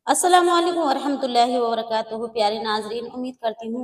अस्सलाम वालेकुम वरहमतुल्लाहि वबरकातुहू। प्यारे नाजरीन, उम्मीद करती हूँ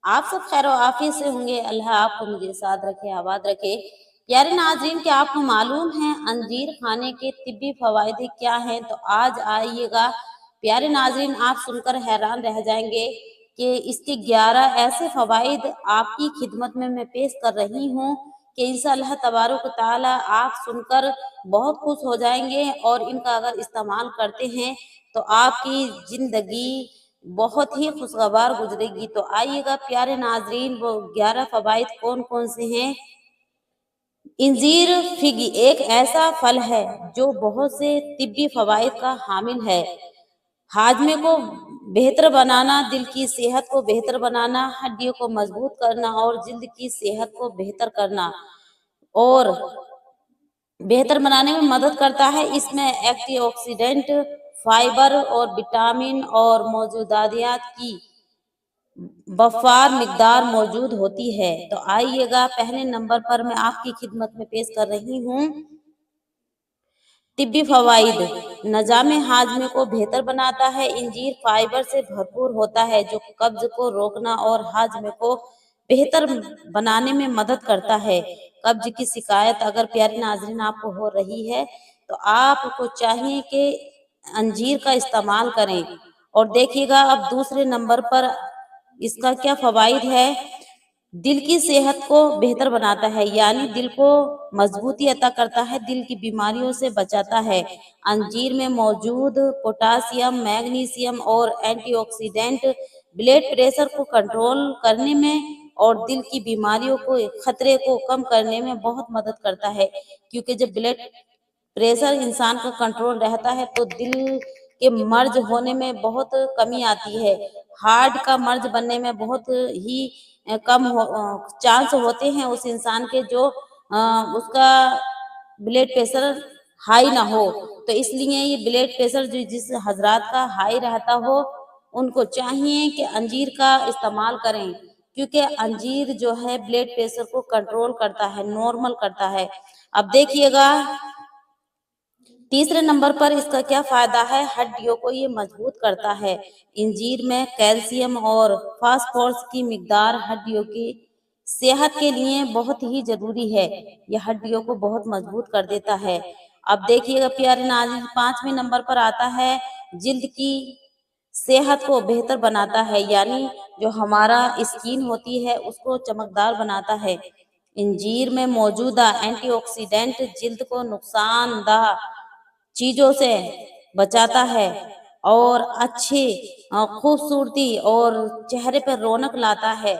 आप सब खैर आफियत से होंगे। अल्लाह आपको मुझे साथ रखे, आबाद रखे। प्यारे नाजरीन, क्या आपको मालूम है अंजीर खाने के तिब्बी फवायदे क्या हैं? तो आज आइएगा प्यारे नाजरीन, आप सुनकर हैरान रह जाएंगे कि इसके 11 ऐसे फवाइद आपकी खिदमत में मैं पेश कर रही हूँ कि इंशाअल्लाह तबारक व तआला आप सुनकर बहुत खुश हो जाएंगे और इनका अगर इस्तेमाल करते हैं तो आपकी जिंदगी बहुत ही खुशगवार गुजरेगी। तो आइएगा प्यारे नाजरीन, वो 11 फवाइद कौन कौन से हैं। इंजीर फिग एक ऐसा फल है जो बहुत से तिब्बी फवाइद का हामिल है। हाजमे को बेहतर बनाना, दिल की सेहत को बेहतर बनाना, हड्डियों को मजबूत करना और जिल्द की सेहत को बेहतर करना और बेहतर बनाने में मदद करता है। इसमें एंटीऑक्सीडेंट, फाइबर और विटामिन और मौजूदादियात की बफार मिकदार मौजूद होती है। तो आइएगा पहले नंबर पर मैं आपकी खिदमत में पेश कर रही हूँ तिब्बी फवाइद। निजाम हाजमे को बेहतर बनाता है। इंजीर फाइबर से भरपूर होता है जो कब्ज को रोकना और हाजमे को बेहतर बनाने में मदद करता है। कब्ज की शिकायत अगर प्यारे नाजरीन आपको हो रही है तो आपको चाहिए कि अंजीर का इस्तेमाल करें। और देखिएगा अब दूसरे नंबर पर इसका क्या फवाइद है। दिल की सेहत को बेहतर बनाता है, यानी दिल को मजबूती अता करता है, दिल की बीमारियों से बचाता है। अंजीर में मौजूद पोटासियम, मैग्नीशियम और एंटीऑक्सीडेंट ब्लड प्रेशर को कंट्रोल करने में और दिल की बीमारियों को खतरे को कम करने में बहुत मदद करता है। क्योंकि जब ब्लड प्रेशर इंसान का कंट्रोल रहता है तो दिल के मर्ज होने में बहुत कमी आती है। हार्ट का मर्ज बनने में बहुत ही कम चांस होते हैं उस इंसान के जो उसका ब्लड प्रेशर हाई ना हो। तो इसलिए ये ब्लड प्रेशर जो जिस हजरात का हाई रहता हो उनको चाहिए कि अंजीर का इस्तेमाल करें, क्योंकि अंजीर जो है ब्लड प्रेशर को कंट्रोल करता है, नॉर्मल करता है। अब देखिएगा तीसरे नंबर पर इसका क्या फायदा है। हड्डियों को ये मजबूत करता है। इंजीर में कैल्शियम और फास्फोरस की मिकदार हड्डियों की सेहत के लिए बहुत ही जरूरी है। यह हड्डियों को बहुत मजबूत कर देता है। अब देखिएगा प्यारे नाज़रीन, 5वें नंबर पर आता है जिल्द की सेहत को बेहतर बनाता है, यानी जो हमारा स्किन होती है उसको चमकदार बनाता है। इंजीर में मौजूदा एंटीऑक्सीडेंट जिल्द को नुकसानदाह चीजों से बचाता है और अच्छी खूबसूरती और चेहरे पर रौनक लाता है।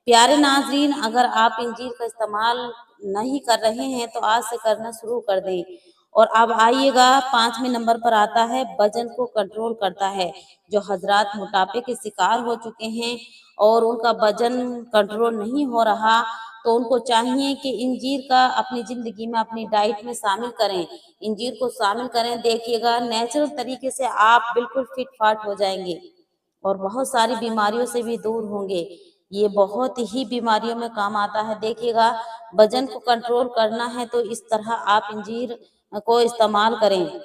प्यारे नाजरीन, अगर आप इंजीर का इस्तेमाल नहीं कर रहे हैं तो आज से करना शुरू कर दें। और अब आइएगा 5वें नंबर पर आता है वजन को कंट्रोल करता है। जो हजरात मोटापे के शिकार हो चुके हैं और उनका वजन कंट्रोल नहीं हो रहा तो उनको चाहिए कि इंजीर का अपनी जिंदगी में, अपनी डाइट में शामिल करें। इंजीर को शामिल करें, देखिएगा नेचुरल तरीके से आप बिल्कुल फिट फाट हो जाएंगे और बहुत सारी बीमारियों से भी दूर होंगे। ये बहुत ही बीमारियों में काम आता है। देखिएगा वजन को कंट्रोल करना है तो इस तरह आप इंजीर को इस्तेमाल करें।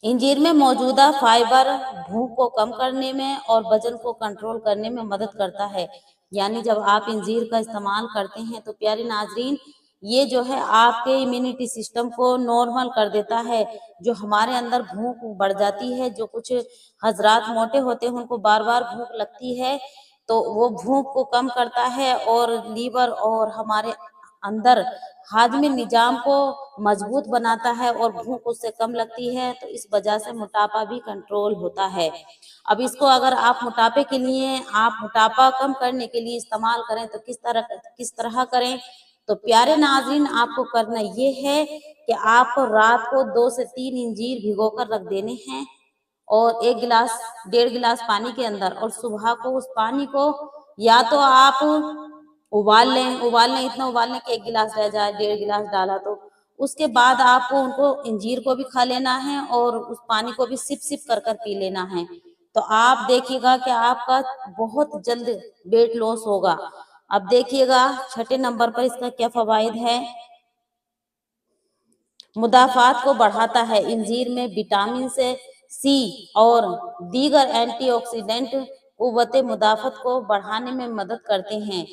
इंजीर में मौजूदा फाइबर भूख को कम करने में और वजन को कंट्रोल करने में मदद करता है। यानी जब आप इंजीर का इस्तेमाल करते हैं तो प्यारे नाजरीन, ये जो है आपके इम्यूनिटी सिस्टम को नॉर्मल कर देता है। जो हमारे अंदर भूख बढ़ जाती है, जो कुछ हजरात मोटे होते हैं उनको बार बार भूख लगती है, तो वो भूख को कम करता है और लीवर और हमारे अंदर हाजमे निजाम को मजबूत बनाता है और भूख उससे कम लगती है। तो इस वजह से मोटापा भी कंट्रोल होता है। अब इसको अगर आप मोटापे के लिए, आप मोटापा कम करने के लिए इस्तेमाल करें तो किस तरह करें। तो प्यारे नाजरीन, आपको करना ये है कि आपको रात को 2 से 3 इंजीर भिगोकर रख देने हैं और 1 गिलास 1.5 गिलास पानी के अंदर, और सुबह को उस पानी को या तो आप उबाल लें, इतना उबाल लें कि 1 गिलास रह जाए, 1.5 गिलास डाला तो उसके बाद आपको उनको इंजीर को भी खा लेना है और उस पानी को भी सिप सिप कर कर पी लेना है। तो आप देखिएगा कि आपका बहुत जल्द वेट लॉस होगा। अब देखिएगा 6ठे नंबर पर इसका क्या फवाइद है। मुदाफात को बढ़ाता है। इंजीर में विटामिन से सी और दीगर एंटीऑक्सीडेंट कुव्वत मुदाफ़त को बढ़ाने में मदद करते हैं।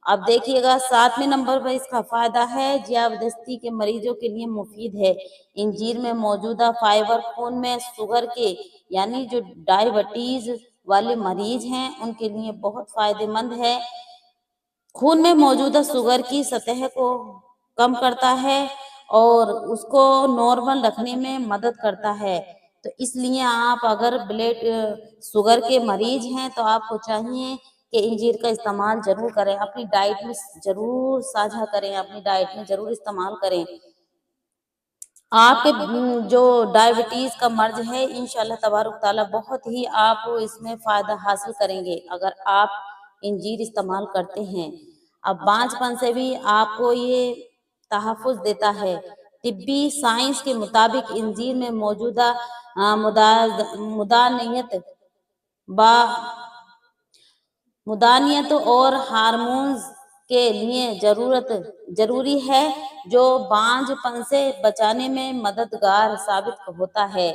अब देखिएगा 7वें नंबर पर इसका फायदा है, ज़ियादस्ती के मरीजों के लिए मुफीद है। इंजीर में मौजूदा फाइबर खून में शुगर के यानी जो डायबिटीज वाले मरीज हैं उनके लिए बहुत फायदेमंद है। खून में मौजूदा शुगर की सतह को कम करता है और उसको नॉर्मल रखने में मदद करता है। तो इसलिए आप अगर ब्लड शुगर के मरीज हैं तो आपको चाहिए कि इंजीर का इस्तेमाल जरूर करें, अपनी डाइट में जरूर साझा करें, अपनी डाइट में जरूर इस्तेमाल करें। आपके जो डायबिटीज का मर्ज है इंशाल्लाह तबारुक ताला बहुत ही आप इसमें फायदा हासिल करेंगे अगर आप इंजीर इस्तेमाल करते हैं। अब बांझपन से भी आपको ये तहफ़्फ़ुज़ देता है। तिब्बी साइंस के मुताबिक इंजीर में मौजूदा मुदानियत बा मुदानियत और हार्मोन्स के लिए जरूरी है जो बांझपन से बचाने में मददगार साबित होता है।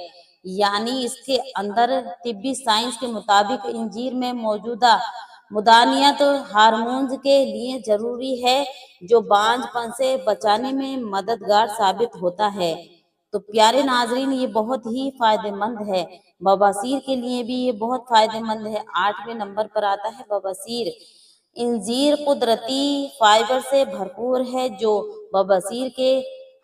यानी इसके अंदर तिब्बी साइंस के मुताबिक इंजीर में मौजूदा मुदानियत हार्मोन्स के लिए जरूरी है जो बांझपन से बचाने में मददगार साबित होता है। तो प्यारे नाजरीन ये बहुत ही फायदेमंद है। बवासीर के लिए भी ये बहुत फायदेमंद है। 8वें नंबर पर आता है बवासीर। इंजीर कुदरती फाइबर से भरपूर है जो बवासीर के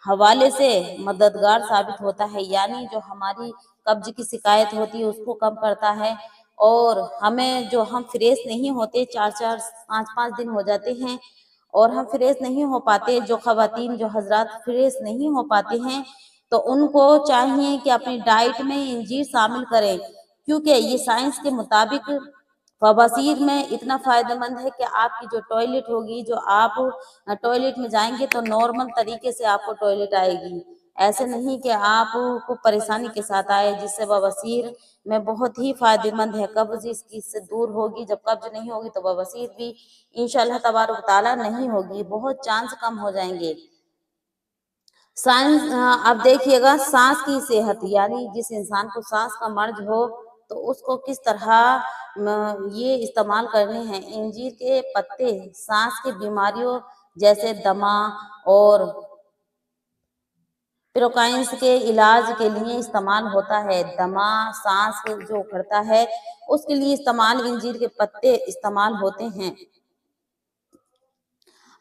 हवाले से मददगार साबित होता है। यानी जो हमारी कब्ज की शिकायत होती है उसको कम करता है और हमें जो हम फ्रेश नहीं होते 4-4 5-5 दिन हो जाते हैं और हम फ्रेश नहीं हो पाते, जो खवातीन जो हजरात फ्रेश नहीं हो पाते हैं तो उनको चाहिए कि अपनी डाइट में इंजीर शामिल करें, क्योंकि ये साइंस के मुताबिक बवासीर में इतना फायदेमंद है कि आपकी जो टॉयलेट होगी, जो आप टॉयलेट में जाएंगे तो नॉर्मल तरीके से आपको टॉयलेट आएगी, ऐसे नहीं कि आपको परेशानी के साथ आए, जिससे बवासीर में बहुत ही फायदेमंद है। कब्ज इससे दूर होगी, जब कब्ज नहीं होगी तो बवासीर भी इंशाल्लाह तबारुक ताला नहीं होगी, बहुत चांस कम हो जाएंगे। साइंस अब देखिएगा सांस की सेहत, यानी जिस इंसान को सांस का मर्ज हो तो उसको किस तरह ये इस्तेमाल करने हैं। इंजीर के पत्ते सांस की बीमारियों जैसे दमा और ब्रोंकाइटिस के इलाज के लिए इस्तेमाल होता है। दमा सांस जो उखड़ता है उसके लिए इस्तेमाल इंजीर के पत्ते इस्तेमाल होते हैं।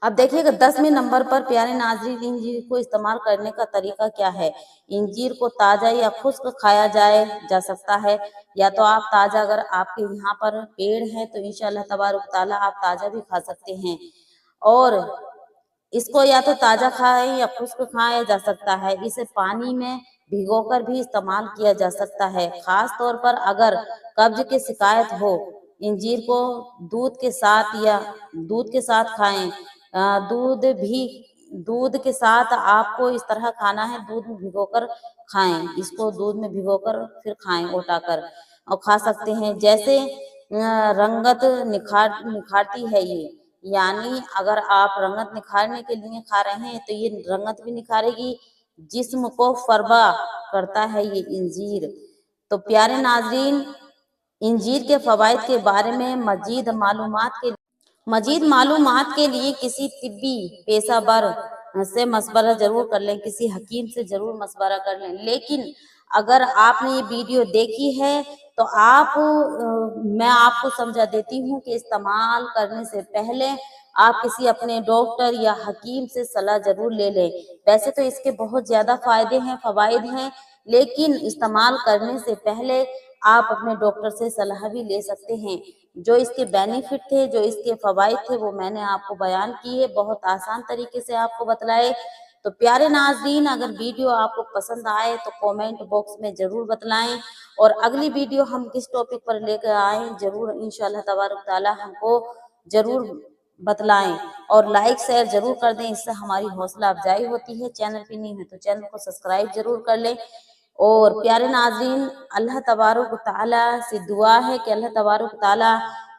अब देखिएगा 10वें नंबर पर प्यारे नाज़रीन इंजीर को इस्तेमाल करने का तरीका क्या है। इंजीर को ताज़ा या खुश्क खाया जा सकता है, या तो आप ताज़ा अगर आपके यहाँ पर पेड़ है तो इंशाल्लाह तबारुक ताला आप ताज़ा भी खा सकते हैं और इसको या तो ताज़ा खाएं या खुश्क खाया जा सकता है। इसे पानी में भिगोकर भी इस्तेमाल किया जा सकता है। खास तौर पर अगर कब्ज की शिकायत हो, इंजीर को दूध के साथ खाएं। दूध के साथ आपको इस तरह खाना है, दूध में भिगोकर खाएं, इसको दूध में भिगोकर फिर खाएं उठाकर और खा सकते हैं। जैसे रंगत निखारती है ये, यानी अगर आप रंगत निखारने के लिए खा रहे हैं तो ये रंगत भी निखारेगी, जिस्म को फरबा करता है ये इंजीर। तो प्यारे नाजरीन इंजीर के फवाइद के बारे में मजीद मालूमात के लिए किसी तिब्बी पेशावर से मशवरा जरूर कर लें, किसी हकीम से जरूर मशवरा कर लें। लेकिन अगर आपने ये वीडियो देखी है तो मैं आपको समझा देती हूँ कि इस्तेमाल करने से पहले आप किसी अपने डॉक्टर या हकीम से सलाह जरूर ले लें। वैसे तो इसके बहुत ज्यादा फायदे हैं, फवाइद हैं, लेकिन इस्तेमाल करने से पहले आप अपने डॉक्टर से सलाह भी ले सकते हैं। जो इसके बेनिफिट थे, जो इसके फवाइद थे, वो मैंने आपको बयान किए, बहुत आसान तरीके से आपको बतलाए। तो प्यारे नाज़रीन अगर वीडियो आपको पसंद आए तो कमेंट बॉक्स में जरूर बतलाएं और अगली वीडियो हम किस टॉपिक पर लेकर आए जरूर इंशाल्लाह तबारुक ताला हमको जरूर बतलाएं और लाइक शेयर जरूर कर दें, इससे हमारी हौसला अफजाई होती है। चैनल पे नहीं है तो चैनल को सब्सक्राइब जरूर कर लें। और प्यारे नाज़रीन अल्लाह तबारुक ताला से दुआ है कि अल्लाह तबारुक ताला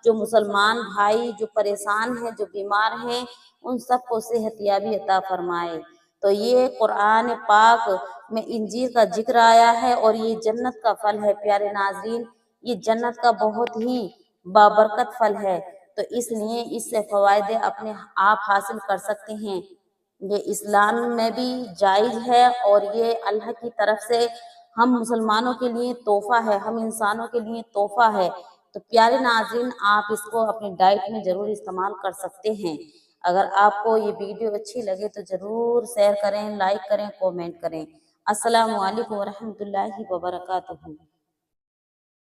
जो मुसलमान भाई जो परेशान हैं, जो बीमार हैं, उन सबको सेहतयाबी अता फरमाए। تو یہ قرآن پاک میں انجیر کا ذکر آیا ہے اور یہ جنت کا پھل ہے۔ پیارے ناظرین، یہ جنت کا بہت ہی بابرکت پھل ہے، تو اس لیے اس سے فوائد اپنے آپ حاصل کر سکتے ہیں۔ یہ اسلام میں بھی جائز ہے اور یہ اللہ کی طرف سے ہم مسلمانوں کے لیے تحفہ ہے، ہم انسانوں کے لیے تحفہ ہے۔ تو پیارے ناظرین، آپ اس کو اپنی ڈائٹ میں ضرور استعمال کر سکتے ہیں۔ اگر آپ کو یہ ویڈیو اچھی لگے تو ضرور شیئر کریں، لائک کریں، کومنٹ کریں۔ السلام علیکم ورحمۃ اللہ وبرکاتہ۔